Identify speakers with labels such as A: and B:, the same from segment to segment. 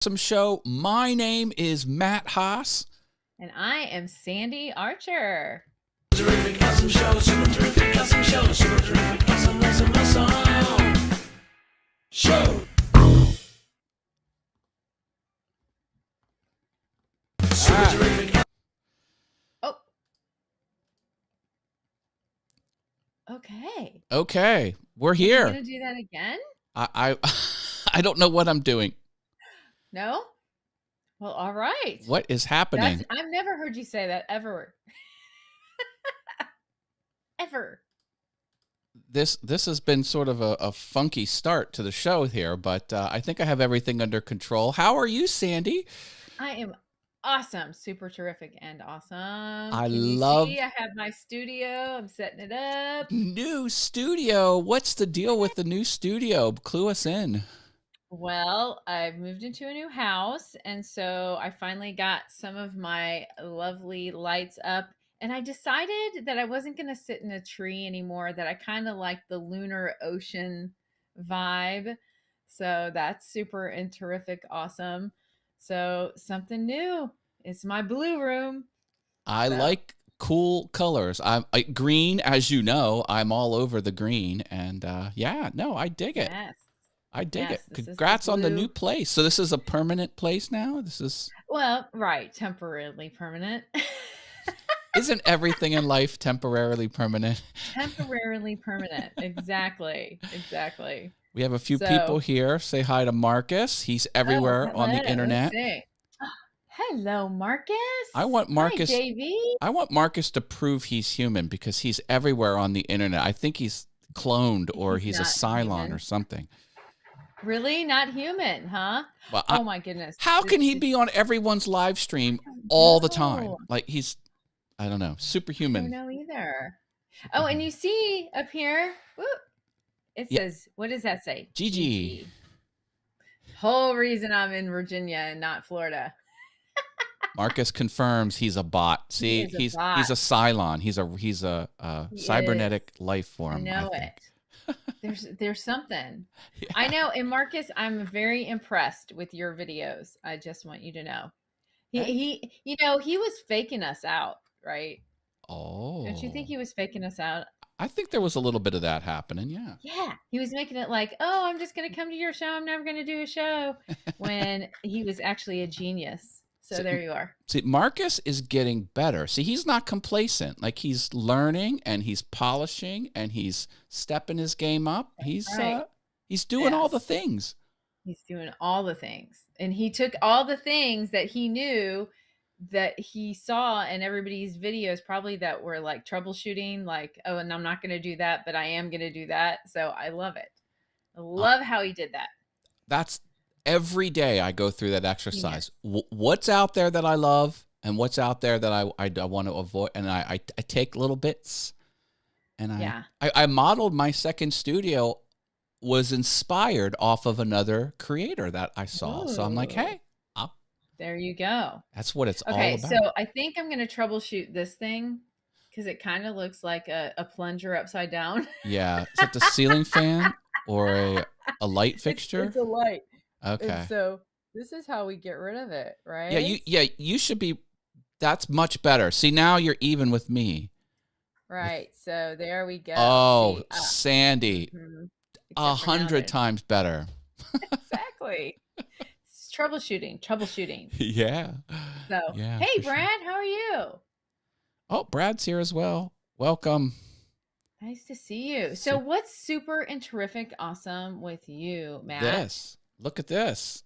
A: Awesome show. My name is Matt Haas.
B: And I am Sandy Archer.
C: Terrific, awesome show, super terrific, awesome show, super terrific, awesome, awesome, awesome show. Super terrific.
B: Oh. Okay.
A: Okay, we're
B: Are you
A: here.
B: gonna do that again?
A: I I don't know what I'm doing.
B: No? Well, all right.
A: What is happening?
B: I've never heard you say that ever. Ever.
A: This has been sort of a funky start to the show here, but I think I have everything under control. How are you, Sandy?
B: I am awesome. Super terrific and awesome.
A: I
B: Can you
A: love
B: see I have my studio. I'm setting it up.
A: new studio. What's the deal with the new studio? Clue us in.
B: Well, I've moved into a new house, and so I finally got some of my lovely lights up. And I decided that I wasn't going to sit in a tree anymore, that I kind of like the lunar ocean vibe. So that's super and terrific, awesome. So something new. It's my blue room.
A: I
B: So
A: like cool colors. Green, as you know. I'm all over the green, and yeah, no, I dig it.
B: yes,
A: I dig it.
B: yes, this is the
A: Congrats on the new
B: blue.
A: place. So this is a permanent place now? This is
B: Well, right, temporarily permanent.
A: Isn't everything in life temporarily permanent?
B: Temporarily permanent. Exactly. Exactly.
A: We have a few people
B: So,
A: here. Say hi to Marcus. He's everywhere on the
B: let's
A: internet.
B: see. Hello, Marcus.
A: I want
B: Hi,
A: Marcus
B: JV.
A: I want Marcus to prove he's human because he's everywhere on the internet. I think he's cloned or
B: He's
A: he's a
B: not
A: Cylon or
B: human.
A: something.
B: Really? Not human, huh?
A: But
B: Oh my goodness.
A: how can he be on everyone's live stream all the time?
B: No,
A: Like he's I don't know,
B: I don't
A: superhuman.
B: know either. Oh, and you see up here, whoop, it
A: Yeah,
B: says, what does that say?
A: Gigi.
B: GG. Whole reason I'm in Virginia and not Florida.
A: Marcus confirms he's a bot.
B: He
A: See,
B: is a
A: he's
B: bot.
A: a Cylon. He's a
B: He is.
A: cybernetic life
B: I
A: form, I
B: know
A: think.
B: it. There's something. I
A: Yeah.
B: know. And Marcus, I'm very impressed with your videos. I just want you to know.
A: Hey.
B: He was faking us out, right? Don't you think
A: Oh.
B: he was faking us out?
A: I think there was a little bit of that happening, yeah.
B: Yeah. He was making it like, "Oh, I'm just going to come to your show. I'm never going to do a show." When he was actually a genius. So
A: See,
B: there you are.
A: see, Marcus is getting better. See, he's not complacent. Like he's learning and he's polishing and he's stepping his game up.
B: Right.
A: He's doing all the
B: Yes.
A: things.
B: He's doing all the things. And he took all the things that he knew that he saw in everybody's videos, probably that were like troubleshooting, like, oh, and I'm not going to do that, but I am going to do that. So I love it. I
A: Uh,
B: love how he did that.
A: that's every day I go through that
B: Yeah.
A: exercise. What's out there that I love and what's out there that I want to avoid. And I take little bits and
B: Yeah.
A: I modeled my second studio was inspired off of another creator that I saw. So I'm like,
B: Ooh,
A: hey,
B: there you go.
A: that's what it's all
B: Okay.
A: about.
B: So I think I'm going to troubleshoot this thing because it kind of looks like a plunger upside down.
A: Yeah. Is it the ceiling fan or a light fixture?
B: It's a light. And
A: Okay.
B: so this is how we get rid of it,
A: Yeah,
B: right?
A: you should be that's much better. See, now you're even with me.
B: Right. So there we go.
A: Oh,
B: See,
A: Sandy,
B: mhm.
A: a
B: Except for now
A: 100 times better.
B: exactly. It's troubleshooting.
A: Yeah.
B: So,
A: Yeah,
B: hey,
A: for sure.
B: Brad, how are you?
A: Oh, Brad's here as well. Welcome.
B: Nice to see you. So,
A: See
B: what's super and terrific awesome with you, Matt?
A: this. Look at this.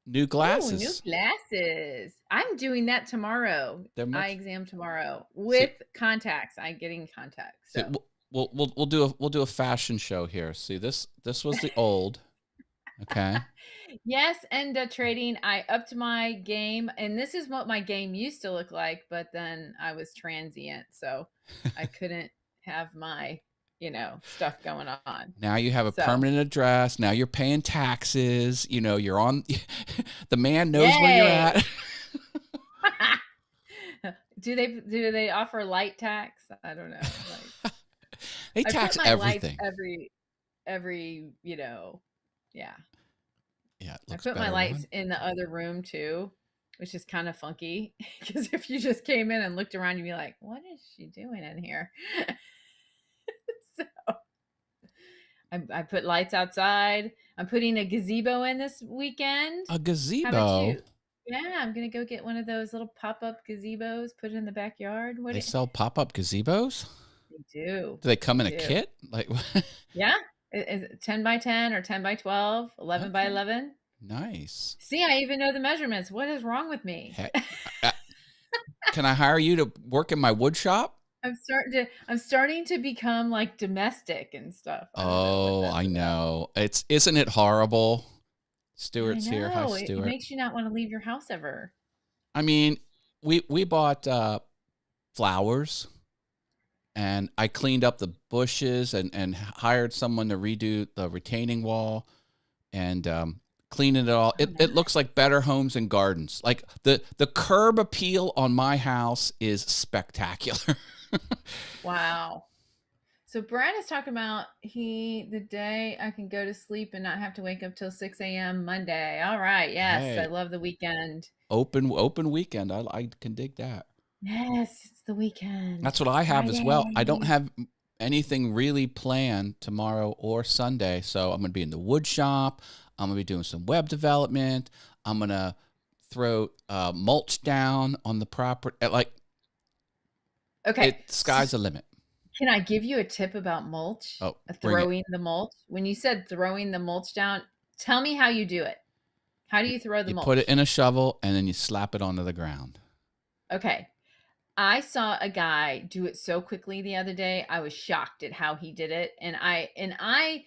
A: New
B: Ooh, new
A: glasses.
B: glasses. I'm doing that tomorrow.
A: They're
B: Eye
A: much
B: exam tomorrow
A: see,
B: with contacts. I'm getting contacts.
A: see
B: So,
A: we'll do a fashion show here. See this was the old, okay?
B: yes, and trading. I upped my game, and this is what my game used to look like, but then I was transient, so I couldn't have my, stuff going on.
A: Now you have a
B: So,
A: permanent address. Now you're paying taxes. You know, you're on the man knows where you're
B: yay!
A: at.
B: Do they offer light tax? I don't know. Like
A: They
B: I put
A: tax
B: my lights
A: everything.
B: every, yeah.
A: Yeah, it
B: I
A: looks
B: put my
A: better
B: lights
A: on.
B: in the other room too, which is kind of funky because if you just came in and looked around, you'd be like, "What is she doing in here?" So I put lights outside. I'm putting a gazebo in this weekend.
A: A
B: How about
A: gazebo.
B: you? Yeah, I'm gonna go get one of those little pop-up gazebos, put it in the backyard.
A: They sell pop-up gazebos?
B: They do.
A: Do they come
B: They
A: in a
B: do.
A: kit? Like
B: Yeah. Is it 10 by 10 or 10 by 12, 11 by
A: Okay.
B: 11?
A: Nice.
B: See, I even know the measurements. What is wrong with me?
A: Heck, uh, can I hire you to work in my wood shop?
B: I'm starting to become like domestic and stuff. I don't know what
A: Oh,
B: that's
A: I
B: about.
A: know. Isn't it horrible?
B: I
A: Stuart's here. Hi,
B: know. It
A: Stuart.
B: makes you not want to leave your house ever.
A: I mean, we bought flowers, and I cleaned up the bushes and hired someone to redo the retaining wall and cleaning it all.
B: Oh,
A: It looks like Better Homes and Gardens. Like the curb appeal on my house is spectacular.
B: wow. So Brad is talking about the day I can go to sleep and not have to wake up till 6 a.m. Monday. All right. Yes. I
A: Hey,
B: love the weekend.
A: open weekend. I can dig that.
B: Yes. It's the weekend.
A: That's what I have as well. I don't
B: Friday.
A: have anything really planned tomorrow or Sunday, so I'm going to be in the wood shop. I'm going to be doing some web development. I'm going to throw mulch down on the property. Like
B: Okay.
A: sky's the limit.
B: Can I give you a tip about mulch?
A: Oh, bring it.
B: Throwing the mulch. When you said throwing the mulch down, tell me how you do it. How do you throw the
A: You
B: mulch?
A: put it in a shovel and then you slap it onto the ground.
B: Okay. I saw a guy do it so quickly the other day. I was shocked at how he did it. And I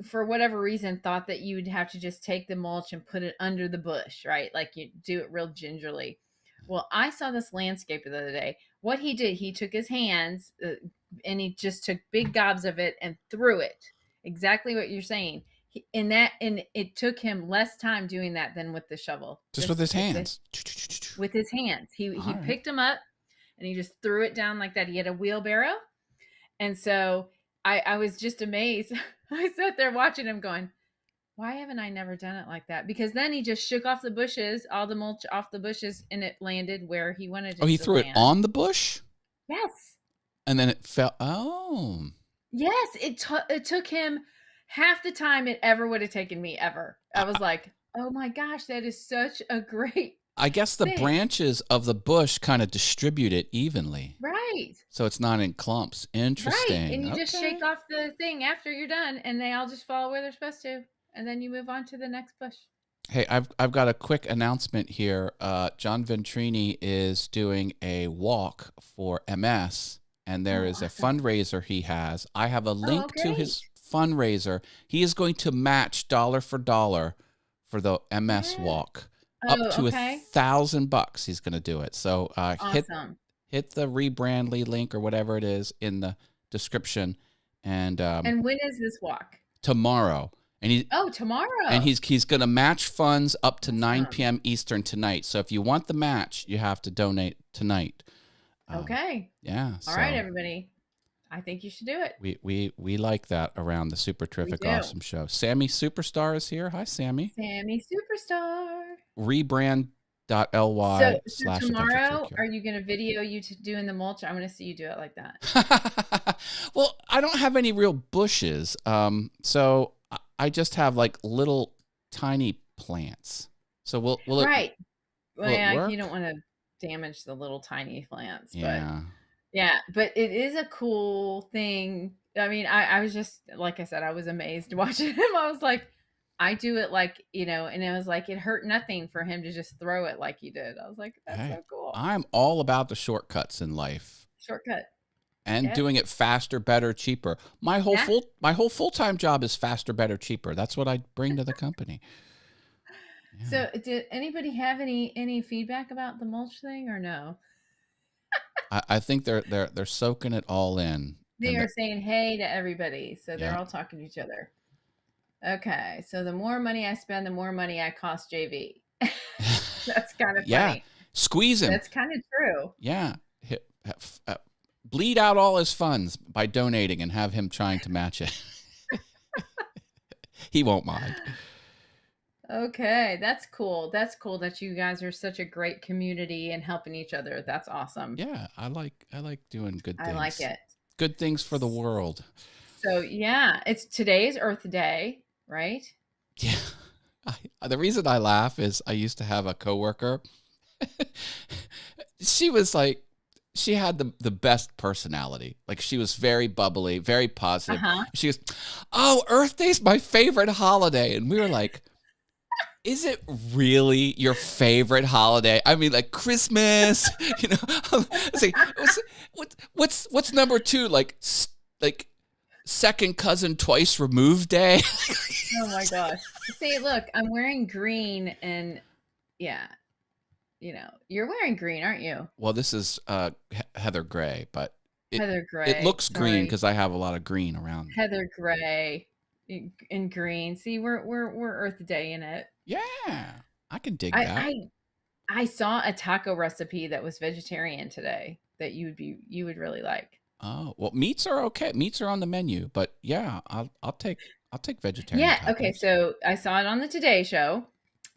B: for whatever reason thought that you would have to just take the mulch and put it under the bush, right? Like you do it real gingerly. Well, I saw this landscaper the other day. What he did, he took his hands and he just took big gobs of it and threw it. Exactly what you're saying. And it took him less time doing that than with the shovel.
A: Just with his
B: it's a
A: hands.
B: with his hands. He
A: All right.
B: picked them up and he just threw it down like that. He had a wheelbarrow. And so I was just amazed. I sat there watching him going, why haven't I never done it like that? Because then he just shook off the bushes, all the mulch off the bushes, and it landed where he wanted
A: Oh,
B: it
A: he
B: to
A: threw it
B: land.
A: on the bush
B: Yes.
A: and then it fell. Oh.
B: Yes. It took him half the time it ever would have taken me ever. I was like, oh my gosh, that is such a great
A: I guess the
B: thing.
A: branches of the bush kind of distribute it evenly.
B: Right.
A: So it's not in clumps.
B: Right.
A: Interesting.
B: And you just
A: Okay.
B: shake off the thing after you're done and they all just fall where they're supposed to. And then you move on to the next bush.
A: Hey, I've got a quick announcement here. John Ventrini is doing a walk for MS, and there
B: Oh,
A: is a
B: awesome.
A: fundraiser he has. I have a
B: Oh,
A: link to
B: great.
A: his fundraiser. He is going to match dollar for dollar for the MS
B: Yeah.
A: walk.
B: Oh,
A: Up to
B: okay.
A: $1,000 he's going to do it. So
B: Awesome.
A: hit the Rebrandly link or whatever it is in the description, and
B: And when is this walk?
A: tomorrow.
B: Oh, tomorrow.
A: And he's going to match funds up to 9
B: Awesome.
A: p.m. Eastern tonight. So if you want the match, you have to donate tonight.
B: Okay.
A: Yeah.
B: All right, everybody. I think you should do it.
A: We like that around the Super Terrific
B: do.
A: Awesome Show. Sammy Superstar is here. Hi, Sammy.
B: Sammy Superstar.
A: Rebrand.ly
B: So
A: /
B: tomorrow, are you going to video you doing the mulch? I'm going to see you do it like that.
A: Well, I don't have any real bushes. So I just have like little tiny plants. So will it
B: Right.
A: will
B: Well,
A: it
B: yeah,
A: work?
B: you don't want to damage the little tiny plants, but
A: Yeah.
B: yeah, but it is a cool thing. I mean, I was just, like I said, I was amazed watching him. I was like, I do it like, and it was like, it hurt nothing for him to just throw it like he did. I was like, that's
A: Hey,
B: so cool.
A: I'm all about the shortcuts in life
B: Shortcut.
A: and
B: Yep.
A: doing it faster, better, cheaper. My whole full-time job is faster, better, cheaper. That's what I bring to the company. Yeah.
B: So did anybody have any feedback about the mulch thing or no?
A: I think they're soaking it all in.
B: They
A: And
B: are saying hey to everybody. So they're
A: Yeah.
B: all talking to each other. Okay. So the more money I spend, the more money I cost JV. That's kind of
A: yeah,
B: funny.
A: squeeze him.
B: That's kind of true.
A: Yeah, bleed out all his funds by donating and have him trying to match it. He won't mind.
B: Okay, that's cool. That's cool that you guys are such a great community and helping each other. That's awesome.
A: Yeah, I like doing good
B: I like
A: things.
B: it.
A: Good things for the world.
B: So yeah, it's today's Earth Day, right?
A: Yeah. The reason I laugh is I used to have a coworker. She was like, she had the best personality. Like she was very bubbly, very positive.
B: Uh-huh.
A: She goes, "Oh, Earth Day's my favorite holiday," and we were like, "Is it really your favorite holiday? I mean, like Christmas, you know?" It's like, what's number two? Like second cousin twice removed day.
B: Oh my gosh. See, look, I'm wearing green and yeah, you're wearing green, aren't you?
A: Well, this is heather gray, but it
B: Heather
A: it
B: gray.
A: looks green
B: Sorry.
A: because I have a lot of green around.
B: Heather gray in green. See, we're Earth Day in it.
A: Yeah, I can dig
B: I
A: that.
B: I I saw a taco recipe that was vegetarian today that you would really like.
A: Oh well, meats are okay. Meats are on the menu, but yeah, I'll take vegetarian
B: Yeah, okay,
A: tacos.
B: so I saw it on the Today Show,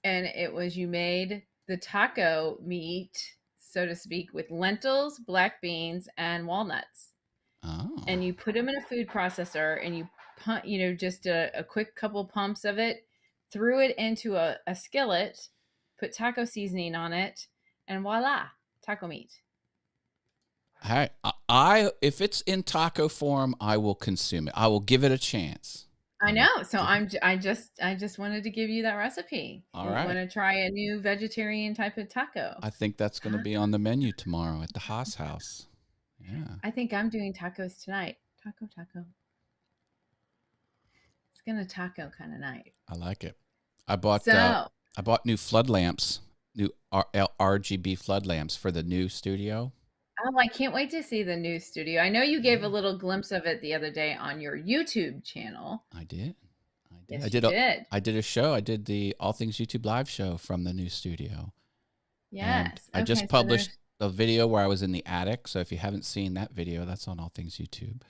B: and it was you made the taco meat, so to speak, with lentils, black beans, and walnuts.
A: Oh,
B: And you put them in a food processor and you pump, just a quick couple pumps of it, threw it into a skillet, put taco seasoning on it, and voila, taco meat.
A: hey, I if it's in taco form, I will consume it. I will give it a chance.
B: I
A: I will
B: know. So
A: give it.
B: I just wanted to give you that recipe.
A: All
B: You
A: right.
B: want to try a new vegetarian type of taco?
A: I think that's going to be on the menu tomorrow at the Haas house. Yeah,
B: I think I'm doing tacos tonight. Taco. It's gonna taco kind of night.
A: I like it. I bought uh,
B: So,
A: I bought new flood lamps, new RGB flood lamps for the new studio.
B: oh, I can't wait to see the new studio. I know you gave a little glimpse of it the other day on your YouTube channel.
A: I did. I did. I
B: Yes, you
A: did a
B: did.
A: I did a show. I did the All Things YouTube live show from the new studio. And
B: Yes.
A: I
B: Okay.
A: just
B: So
A: published
B: there's.
A: a video where I was in the attic. So if you haven't seen that video, that's on All Things YouTube.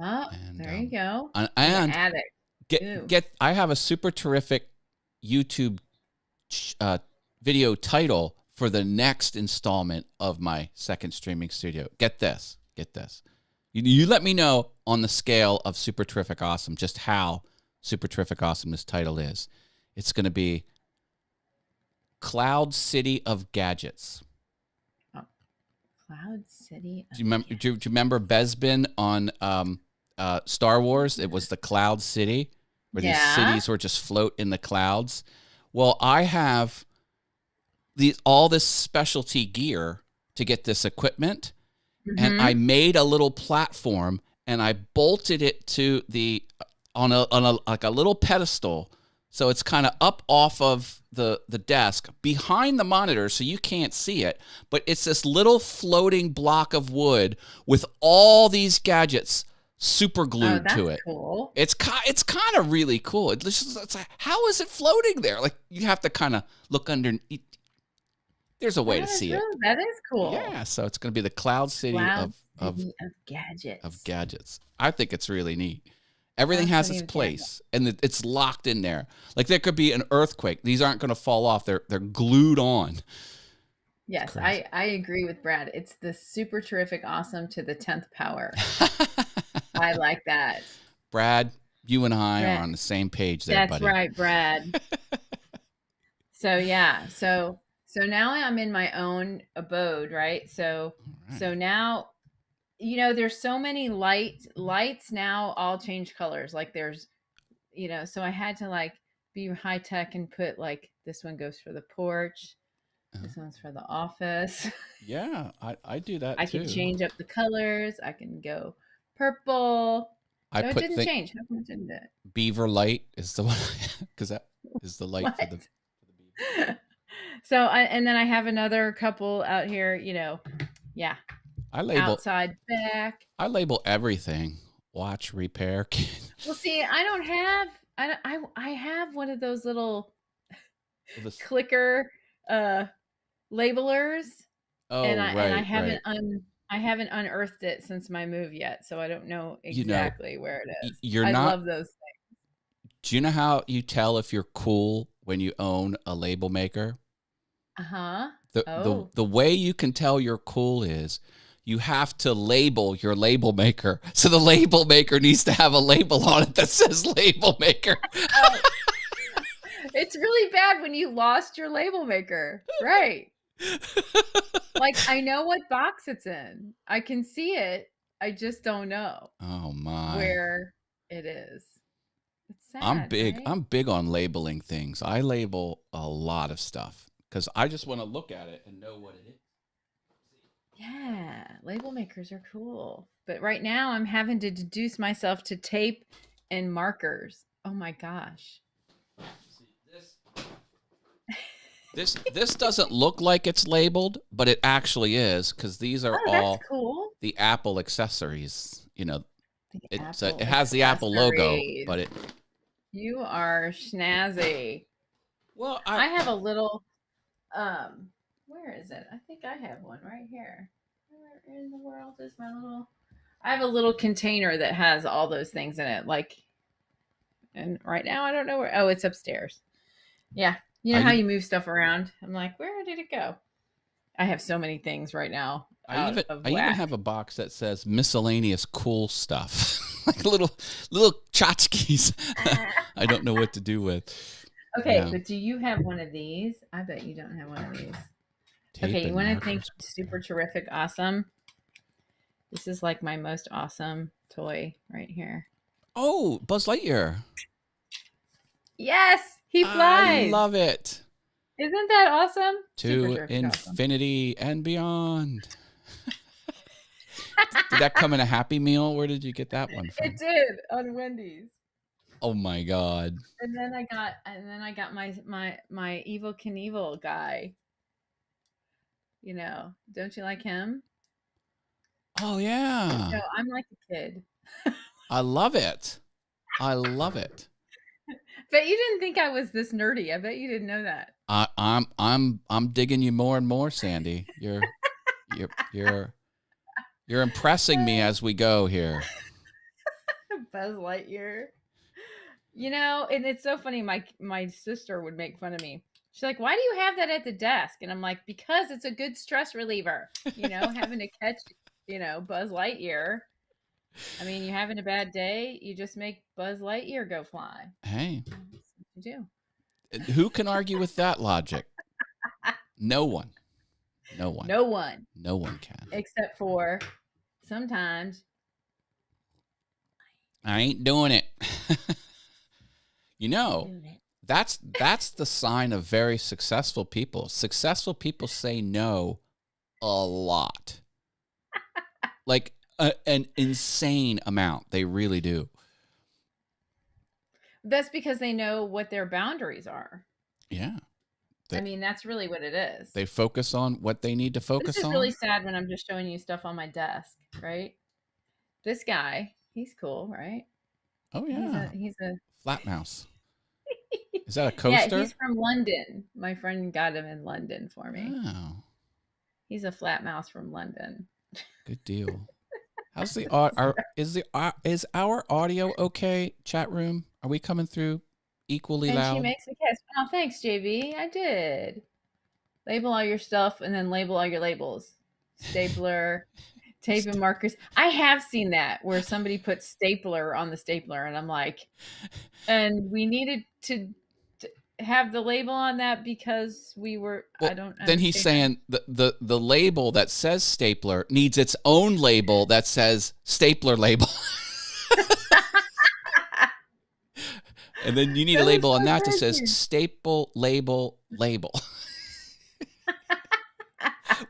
B: Oh,
A: And
B: there you go. In the
A: and
B: attic. Ooh.
A: get I have a super terrific YouTube uh, video title for the next installment of my second streaming studio. Get this. Get this. You let me know on the scale of super terrific awesome just how super terrific awesome this title is. It's going to be Cloud City of Gadgets.
B: Oh, Cloud City.
A: Do you remember? Do you remember Bespin on Star Wars? It was the Cloud City, where these
B: Yeah.
A: cities were just float in the clouds. Well, I have all this specialty gear to get this equipment, and I
B: Mm-hmm.
A: made a little platform and I bolted it to the on a like a little pedestal, so it's kind of up off of the desk behind the monitor, so you can't see it. But it's this little floating block of wood with all these gadgets super
B: Oh,
A: glued to
B: that's
A: it.
B: cool.
A: It's kind of really cool. It's like, how is it floating there? Like you have to kind of look under. There's a way to see it.
B: That is cool.
A: Yeah, so it's going to be the Cloud City
B: Cloud
A: of
B: City of Gadgets.
A: gadgets. I think it's really neat. Everything
B: Cloud
A: has
B: City
A: its
B: of Gadgets.
A: place, and it's locked in there. Like there could be an earthquake. These aren't going to fall off. They're glued on.
B: Yes,
A: Crazy.
B: I agree with Brad. It's the super terrific awesome to the 10th power. I like that.
A: Brad, you and I are
B: Brad.
A: on the same page there,
B: That's
A: buddy.
B: right, Brad. So yeah, so now I'm in my own abode, right? So
A: All
B: so
A: right.
B: now there's so many lights now all change colors. Like there's so I had to like be high tech and put like this one goes for the porch, this one's for the office.
A: Yeah, I do that
B: I can
A: too.
B: change up the colors. I can go purple.
A: I
B: No, it
A: put
B: didn't change. How come it didn't do it?
A: beaver light is the one because that is the light for
B: What?
A: the beaver.
B: So and then I have another couple out here, yeah,
A: I label
B: outside back.
A: I label everything. Watch, repair.
B: Well, see, I don't have I have one of those little
A: This-
B: clicker uh labelers and
A: oh,
B: I
A: right,
B: haven't
A: right.
B: I haven't unearthed it since my move yet, so I don't know
A: You know,
B: exactly where it is.
A: you're
B: I
A: not
B: love those
A: Do you know how you tell if you're cool when you own a label maker?
B: Uh-huh.
A: The way you can tell you're cool is you have to label your label maker. So the label maker needs to have a label on it that says label maker.
B: Oh, it's really bad when you lost your label maker. Right. Like, I know what box it's in. I can see it. I just don't know
A: Oh my.
B: where it is. It's
A: I'm
B: sad,
A: big.
B: right?
A: I'm big on labeling things. I label a lot of stuff because I just want to look at it and know what it is.
B: Yeah, label makers are cool. But right now I'm having to deduce myself to tape and markers. Oh my gosh.
A: This doesn't look like it's labeled, but it actually is because these are
B: Oh,
A: all
B: that's cool.
A: the Apple accessories. You know,
B: The
A: it
B: Apple
A: has the Apple logo,
B: accessories.
A: but it.
B: You are snazzy.
A: Well,
B: I have a little where is it? I think I have one right here. Where in the world is my little I have a little container that has all those things in it. Like, and right now I don't know where. Oh, it's upstairs. Yeah. You know how you move stuff around? I'm like, where did it go? I have so many things right now
A: I
B: out of
A: even
B: whack.
A: have a box that says miscellaneous cool stuff, like little tchotchkes. I don't know what to do with.
B: Okay,
A: Yeah.
B: but do you have one of these? I bet you don't have one of these.
A: Tape
B: Okay, you
A: and
B: want to think
A: markers.
B: super terrific awesome? This is like my most awesome toy right here.
A: Oh, Buzz Lightyear.
B: Yes, he
A: I
B: flies.
A: love it.
B: Isn't that awesome? Super
A: To
B: terrific awesome.
A: infinity and beyond. Did that come in a Happy Meal? Where did you get that one from?
B: It did on Wendy's.
A: Oh my God.
B: And then I got my Evil Knievel guy. You know, don't you like him?
A: Oh yeah.
B: No, I'm like a kid.
A: I love it. I love it.
B: But you didn't think I was this nerdy. I bet you didn't know that.
A: I'm digging you more and more, Sandy. You're impressing me as we go here.
B: Buzz Lightyear. You know, and it's so funny. My sister would make fun of me. She's like, "Why do you have that at the desk?" And I'm like, "Because it's a good stress reliever. You know, having to catch, Buzz Lightyear. I mean, you're having a bad day, you just make Buzz Lightyear go fly.
A: Hey,
B: That's what you do.
A: who can argue with that logic? No one. No one.
B: No one,
A: No one can.
B: except for sometimes.
A: I ain't doing it. You know,
B: Doing it.
A: that's the sign of very successful people. Successful people say no a lot. Like an insane amount. They really do.
B: That's because they know what their boundaries are.
A: Yeah.
B: I mean, that's really what it is.
A: They focus on what they need to focus
B: This is
A: on.
B: really sad when I'm just showing you stuff on my desk, right? This guy, he's cool, right?
A: Oh yeah.
B: He's a
A: Flat mouse. Is that a coaster?
B: Yeah, he's from London. My friend got him in London for me.
A: Oh,
B: He's a flat mouse from London.
A: good deal. How's the is our audio okay? Chat room, are we coming through equally
B: And
A: loud?
B: she makes a kiss. Oh, thanks, JB. I did. Label all your stuff and then label all your labels. Stapler, tape and markers. I have seen that where somebody put stapler on the stapler, and I'm like, and we needed to have the label on that because we were.
A: Well,
B: I don't.
A: then he's saying the label that says stapler needs its own label that says stapler label. And then you need a label on that that says staple label label.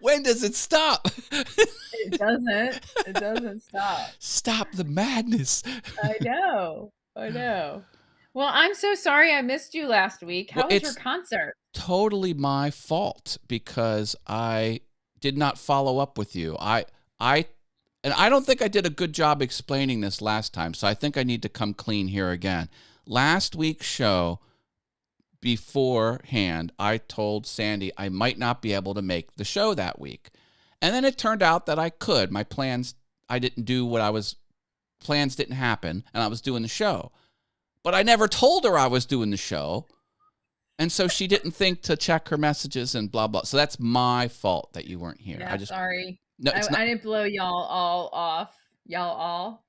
A: When does it stop?
B: It doesn't. It doesn't stop.
A: Stop the madness.
B: I know. Well, I'm so sorry I missed you last week. How was your concert?
A: Totally my fault because I did not follow up with you. And I don't think I did a good job explaining this last time, so I think I need to come clean here again. Last week's show, beforehand, I told Sandy I might not be able to make the show that week. And then it turned out that I could. My plans, I didn't do what plans didn't happen, and I was doing the show. but I never told her I was doing the show. And so she didn't think to check her messages and blah, blah. So that's my fault that you weren't here.
B: Yeah, sorry.
A: No, it's not.
B: I didn't blow y'all all off. Y'all all.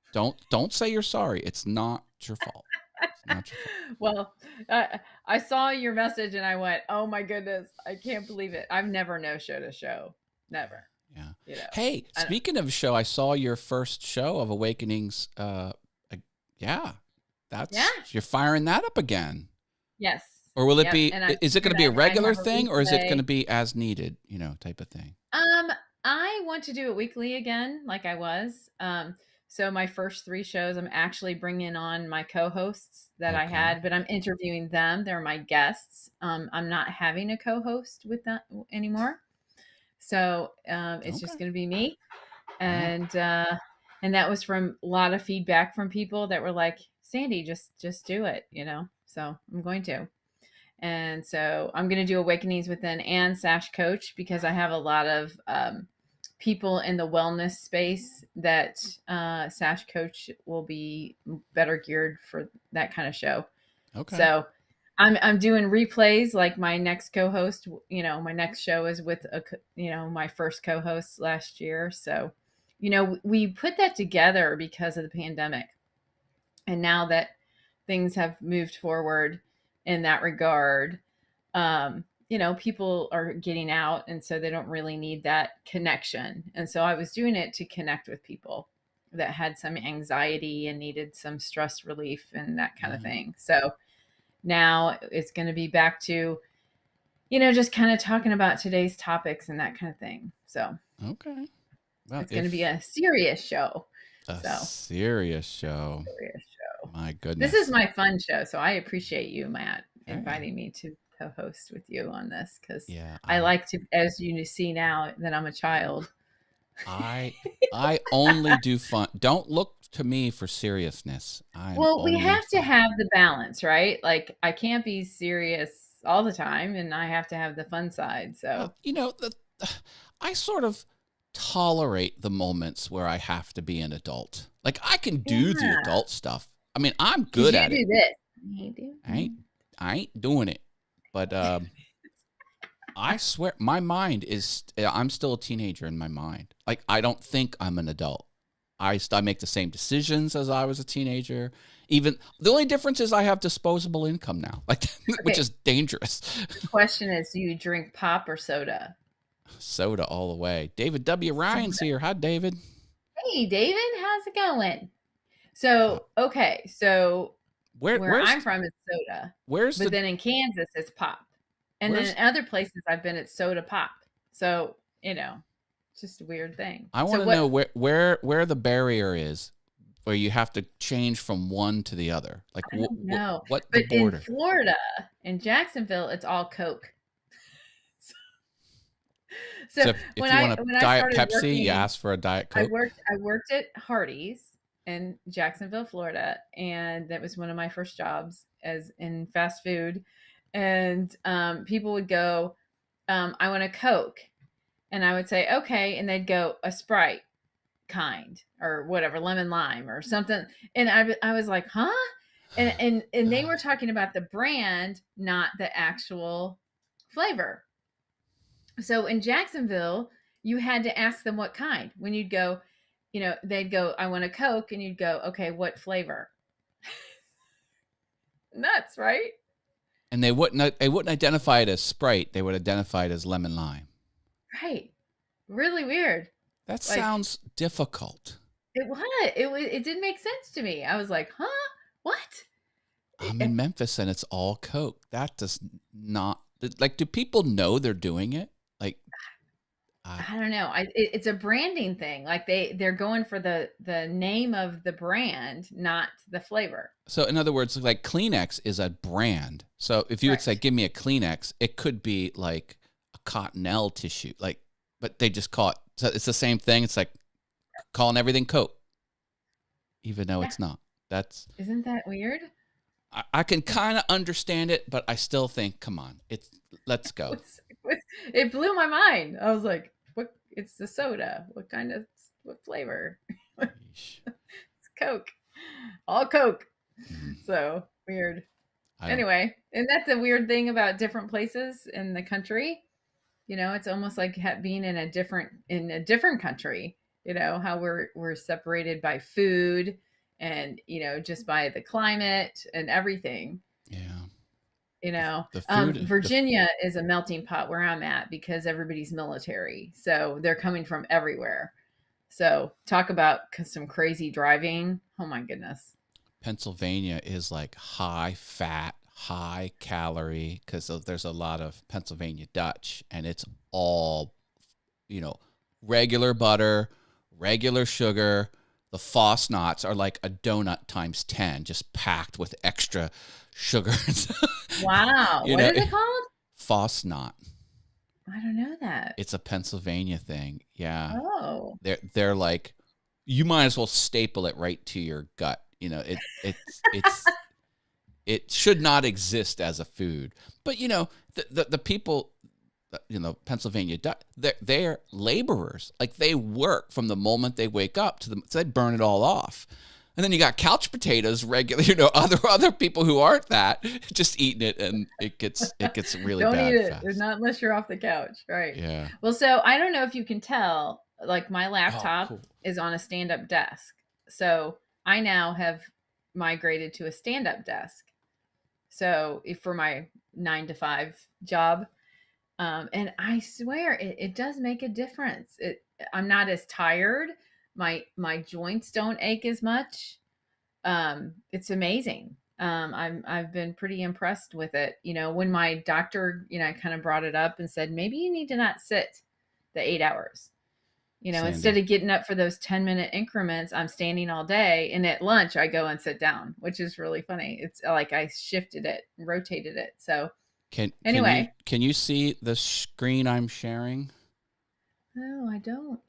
A: Don't say you're sorry. It's not your fault. It's not your fault.
B: Well, I saw your message and I went, "Oh my goodness, I can't believe it." I've never no-showed a show. Never.
A: Yeah.
B: You know.
A: Hey, speaking of show, I saw your first show of Awakenings. Yeah, you're firing that up again.
B: Yes.
A: Or will it be? Is it going to be a regular thing, or is it going to be as needed? Type of thing.
B: I want to do it weekly again, like I was. So my first 3 shows, I'm actually bringing on my co-hosts that I had, but I'm interviewing them. They're my guests. I'm not having a co-host with them anymore. So it's just going to be me. And that was from a lot of feedback from people that were like, Sandy, just do it, So I'm going to. And so I'm going to do Awakenings Within and Sash Coach because I have a lot of people in the wellness space that Sash Coach will be better geared for that kind of show.
A: Okay.
B: So I'm doing replays like my next co-host, my next show is with my first co-host last year. So, we put that together because of the pandemic. And now that things have moved forward in that regard, people are getting out and so they don't really need that connection. And so I was doing it to connect with people that had some anxiety and needed some stress relief and that kind of thing. So now it's going to be back to, just kind of talking about today's topics and that kind of thing. So,
A: okay. Well,
B: it's going to be a serious show.
A: Serious show. My goodness.
B: This is my fun show. So I appreciate you, Matt, inviting me to co-host with you on this because I like to, as you see now that I'm a child.
A: I only do fun. Don't look to me for seriousness.
B: We have to have the balance, right? Like I can't be serious all the time and I have to have the fun side. So,
A: I sort of tolerate the moments where I have to be an adult. Like I can do the adult stuff. I mean, I'm good at it.
B: You do.
A: I ain't doing it. But I swear my mind is I'm still a teenager in my mind. Like I don't think I'm an adult. I make the same decisions as I was a teenager. Even the only difference is I have disposable income now, which is dangerous.
B: The question is, do you drink pop or soda?
A: Soda all the way. David W. Ryan's here. Hi, David.
B: Hey, David. How's it going? So, okay. So where I'm from is soda. But then in Kansas, it's pop. And then in other places I've been, it's soda pop. So, it's just a weird thing.
A: I want to know where the barrier is where you have to change from one to the other. Like,
B: no.
A: What
B: but
A: the border?
B: In Florida, in Jacksonville, it's all Coke. So
A: if you want a Diet Pepsi, you ask for a Diet Coke.
B: I worked at Hardee's in Jacksonville, Florida, and that was one of my first jobs as in fast food. And people would go, I want a Coke. And I would say, okay. And they'd go, a Sprite kind or whatever, lemon lime or something. And I was like, huh? And they were talking about the brand, not the actual flavor. So in Jacksonville, you had to ask them what kind. When you'd go, they'd go, I want a Coke. And you'd go, okay, what flavor? Nuts, right?
A: And they wouldn't identify it as Sprite. They would identify it as lemon lime.
B: Right. Really weird.
A: That sounds difficult.
B: It was. It didn't make sense to me. I was like, huh? What?
A: I'm in Memphis and it's all Coke. That does not, like, do people know they're doing it? Like,
B: I don't know. It's a branding thing. Like they're going for the name of the brand, not the flavor.
A: So in other words, like Kleenex is a brand. So if you would say, give me a Kleenex, it could be like a Cottonelle tissue, but they just call it. So it's the same thing. It's like calling everything Coke, even though it's not.
B: Isn't that weird?
A: I can kind of understand it, but I still think, come on, let's go.
B: It blew my mind. I was like, what? It's the soda. What flavor? It's Coke. All Coke. So Weird.
A: I don't.
B: Anyway, and that's the weird thing about different places in the country. It's almost like being in a different country. How we're separated by food and just by the climate and everything.
A: Yeah. The food.
B: Virginia is a melting pot where I'm at because everybody's military, so they're coming from everywhere. So talk about some crazy driving. Oh my goodness.
A: Pennsylvania is like high fat, high calorie because there's a lot of Pennsylvania Dutch, and it's all, you know, regular butter, regular sugar. The Fosnots are like a donut times 10, just packed with extra sugars.
B: Wow. What is it called?
A: Fosnot.
B: I don't know that.
A: It's a Pennsylvania thing. Yeah.
B: Oh.
A: They're like, you might as well staple it right to your gut. It should not exist as a food. But the people, Pennsylvania, they're laborers. Like, they work from the moment they wake up so they burn it all off. And then you got couch potatoes, regular, other people who aren't that, just eating it, and it gets really
B: Don't
A: bad.
B: Don't eat it.
A: Fast.
B: Not unless you're off the couch, right?
A: Yeah.
B: Well, so I don't know if you can tell, like, my laptop is on a stand-up desk. So I now have migrated to a stand-up desk. So for my 9 to 5 job, and I swear it does make a difference. I'm not as tired. My joints don't ache as much. It's amazing. I've been pretty impressed with it. When my doctor, kind of brought it up and said, maybe you need to not sit the 8 hours.
A: Sandy.
B: Instead of getting up for those 10-minute increments, I'm standing all day. And at lunch, I go and sit down, which is really funny. It's like I shifted it, rotated it. So
A: can you see the screen I'm sharing?
B: No, I don't.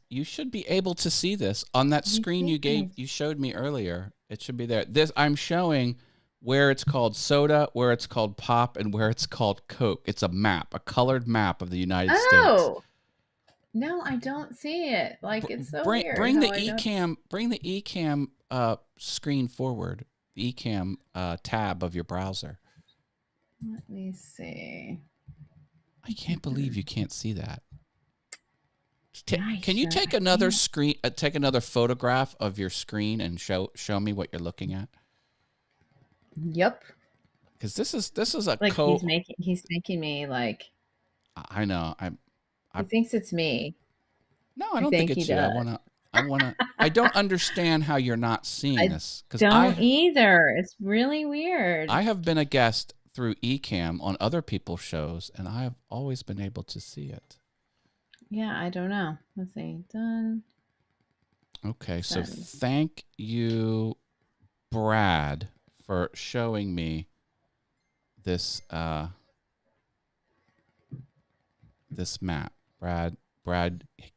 A: You should be able to see this on that screen you showed me earlier. It should be there. I'm showing where it's called soda, where it's called pop, and where it's called Coke. It's a map, a colored map of the United States.
B: No, I don't see it. Like, it's so weird.
A: Bring the eCam screen forward. The eCam tab of your browser.
B: Let me see.
A: I can't believe you can't see that. Can you take another screen? Take another photograph of your screen and show me what you're looking at.
B: Yep.
A: Because this is a
B: like he's making me like.
A: I know.
B: He thinks it's me.
A: No, I don't think it's you.
B: Does.
A: I don't understand how you're not seeing this.
B: Don't either. It's really weird.
A: I have been a guest through eCam on other people's shows, and I have always been able to see it.
B: Yeah, I don't know. Let's see. Done.
A: Okay, so thank you, Brad, for showing me this this map. Brad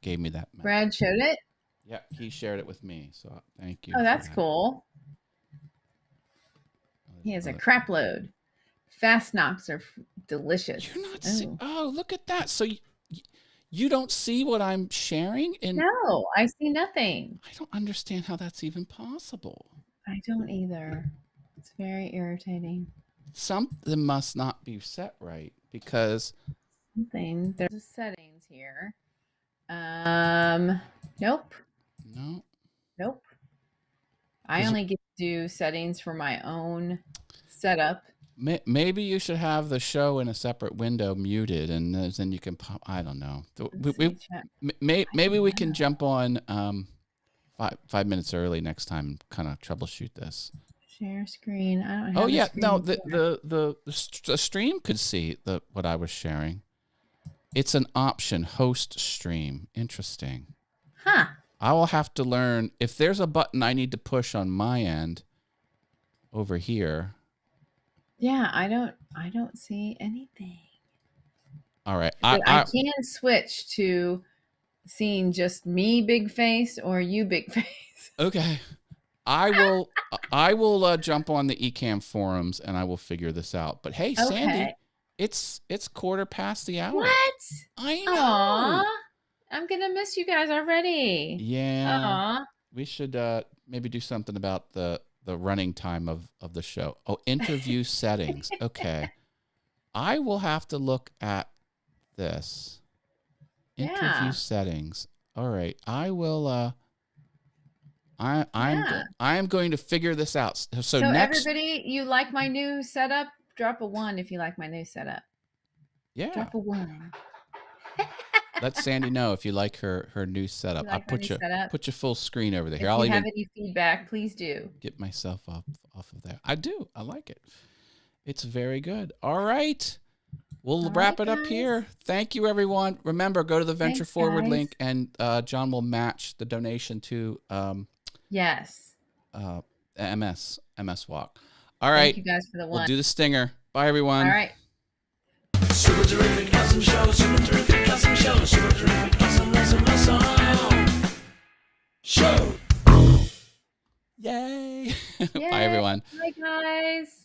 A: gave me that map.
B: Brad showed it?
A: Yeah, he shared it with me. So thank you.
B: Oh, that's cool. He has a crap load. Fast knocks are delicious.
A: You're not oh, look at that. So you don't see what I'm sharing?
B: No, I see nothing.
A: I don't understand how that's even possible.
B: I don't either. It's very irritating.
A: Something must not be set right because
B: there's settings here. Nope.
A: No.
B: Nope. I only get to do settings for my own setup.
A: Maybe you should have the show in a separate window muted, and then you can pop. I don't know. Maybe we can jump on 5 minutes early next time. Kind of troubleshoot this.
B: Share screen. I don't have.
A: Oh yeah, no. The stream could see what I was sharing. It's an option. Host stream. Interesting.
B: Huh.
A: I will have to learn if there's a button I need to push on my end over here.
B: Yeah, I don't see anything.
A: All right.
B: I can switch to seeing just me big face or you big face.
A: Okay. I will jump on the eCam forums and I will figure this out. But hey, Sandy, it's 1:15
B: What?
A: I know.
B: Aww. I'm gonna miss you guys already.
A: Yeah. We should maybe do something about the the running time of the show. Oh, interview settings. Okay. I will have to look at this. Interview settings. All right. I will I'm going to figure this out. So next,
B: everybody, you like my new setup? Drop a 1 if you like my new setup.
A: yeah.
B: Drop a 1.
A: Let Sandy know if you like her new setup.
B: Like
A: I'll put your full screen over there.
B: If
A: Here,
B: you
A: I'll
B: have
A: even
B: any feedback, please do.
A: get myself off of there. I do. I like it. It's very good. All right. We'll wrap it up here. Thank you, everyone. Remember, go to the Venture Forward link, and John will match the donation to
B: yes.
A: MS Walk. All right.
B: Thank you guys for the 1.
A: We'll do the stinger. Bye, everyone.
B: All right.
C: Super terrific, awesome show. Super terrific, awesome show. Super terrific, awesome, awesome show.
A: Yay.
B: Yay.
A: Bye, everyone.
B: Bye, guys.